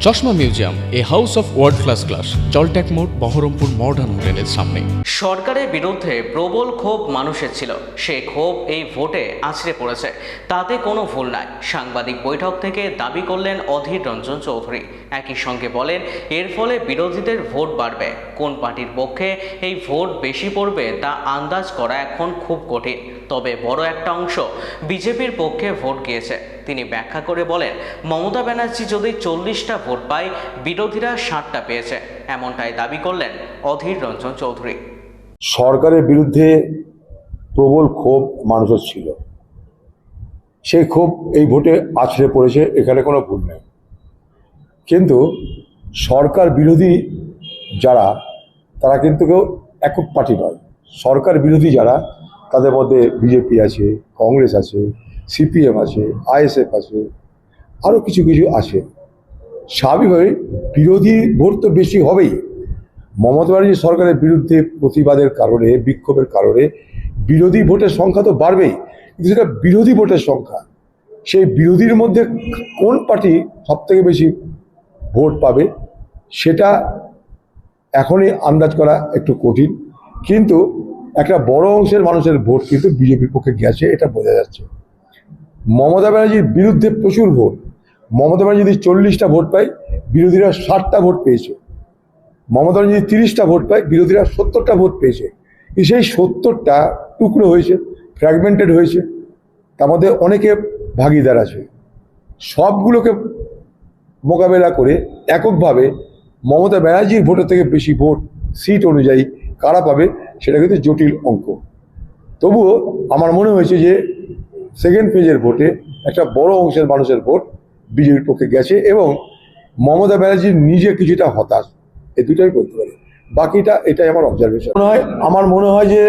চশমা museum, a house of world class, জলট্যাক মোড়, বহরমপুর মডার্ন হোটেলের সামনে। সরকারের বিরুদ্ধে প্রবল ক্ষোভ মানুষের ছিল, সেই ক্ষোভ এই ভোটে আছড়ে পড়েছে। তাতে কোনো ভুল নাই। সাংবাদিক বৈঠক থেকে দাবি করলেন অধীর রঞ্জন চৌধুরী। একই সঙ্গে বলেন, এর ফলে বিরোধীদের ভোট বাড়বে। কোন পার্টির পক্ষে এই ভোট বেশি পড়বে তা আন্দাজ করা এখন খুব কঠিন। তবে বড় একটা অংশ বিজেপির পক্ষে ভোট গিয়েছে। তিনি ব্যাখ্যা করে বলেন, মমতা ব্যানার্জি যদি 40টা ভোট পায়, বিরোধীরা 60টা পেয়েছে, এমনটাই দাবি করলেন অধীর রঞ্জন চৌধুরী। সরকারের বিরুদ্ধে প্রবল ক্ষোভ মানুষের ছিল, সেই ক্ষোভ এই ভোটে আছড়ে পড়েছে, এখানে কোনো ভুল নেই। কিন্তু সরকার বিরোধী যারা, তারা কিন্তু কেউ একক পার্টি নয়। সরকার বিরোধী যারা, তাদের মধ্যে বিজেপি আছে, কংগ্রেস আছে, সিপিএম আছে, আইএসএফ আছে, আরও কিছু কিছু আছে। স্বাভাবিকভাবে বিরোধী ভোট তো বেশি হবেই। মমতা ব্যানার্জি সরকারের বিরুদ্ধে প্রতিবাদের কারণে, বিক্ষোভের কারণে বিরোধী ভোটের সংখ্যা তো বাড়বেই, কিন্তু সেটা বিরোধী ভোটের সংখ্যা। সেই বিরোধীর মধ্যে কোন পার্টি সবথেকে বেশি ভোট পাবে, সেটা এখনই আন্দাজ করা একটু কঠিন। কিন্তু একটা বড় অংশের মানুষের ভোট কিন্তু বিজেপির পক্ষে গেছে, এটা বোঝা যাচ্ছে। মমতা ব্যানার্জির বিরুদ্ধে প্রচুর ভোট। মমতা ব্যানার্জি যদি 40টা ভোট পায়, বিরোধীরা 60টা ভোট পেয়েছে। মমতা ব্যানার্জি 30টা ভোট পায়, বিরোধীরা 70টা ভোট পেয়েছে। সেই 70টা টুকরো হয়েছে, ফ্র্যাগমেন্টেড হয়েছে। তার মধ্যে অনেকে ভাগিদার আছে। সবগুলোকে মোকাবেলা করে এককভাবে মমতা ব্যানার্জির ভোটের থেকে বেশি ভোট সিট অনুযায়ী কারা পাবে, সেটা কিন্তু জটিল অঙ্ক। তবুও আমার মনে হয়েছে যে সেকেন্ড ফেজের ভোটে একটা বড় অংশের মানুষের ভোট বিজেপির পক্ষে গেছে, এবং মমতা ব্যানার্জি নিজে কিছুটা হতাশ, এই দুটাই বলতে পারি। বাকিটা এটাই আমার অবজারভেশন। আমার মনে হয় যে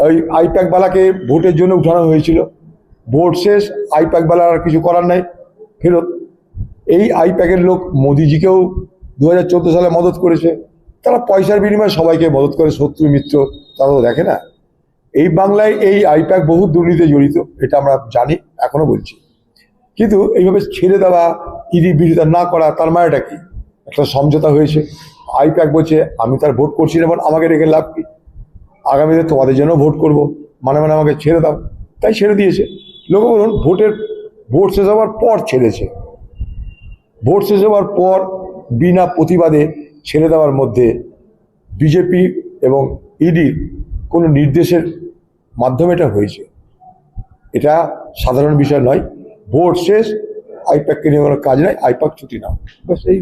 ওই আইপ্যাকওয়ালাকে ভোটের জন্য উঠানো হয়েছিল। ভোট শেষ, আইপ্যাকওয়ালার আর কিছু করার নাই, ফেরত। এই আইপ্যাকের লোক মোদিজিকেও 2014 সালে মদত করেছে। তারা পয়সার বিনিময়ে সবাইকে মদত করে, শত্রু মিত্র তারা তো দেখে না। এই বাংলায় এই আইপ্যাক বহু দুর্নীতিতে জড়িত, এটা আমরা জানি, এখনো বলছি। কিন্তু এইভাবে ছেড়ে দেওয়া, ইডি বিরোধিতা না করা, তার মানেটা কি? একটা সমঝোতা হয়েছে। আইপ্যাক বলছে, আমি তার ভোট করছি না, আমাকে রেখে লাভ কি? আগামীতে তোমাদের জন্য ভোট করব, মানে আমাকে ছেড়ে দাও। তাই ছেড়ে দিয়েছে। লোক বলুন, ভোট শেষ হওয়ার পর ছেড়েছে। ভোট শেষ হওয়ার পর বিনা প্রতিবাদে ছেড়ে দেওয়ার মধ্যে বিজেপি এবং ইডির কোনো নির্দেশের মাধ্যমে এটা হয়েছে। এটা সাধারণ বিষয় নয়। ভোট শেষ, আইপ্যাককে নিয়ে কোনো কাজ নাই, আইপ্যাক ছুটি নাও, ব্যাস এই।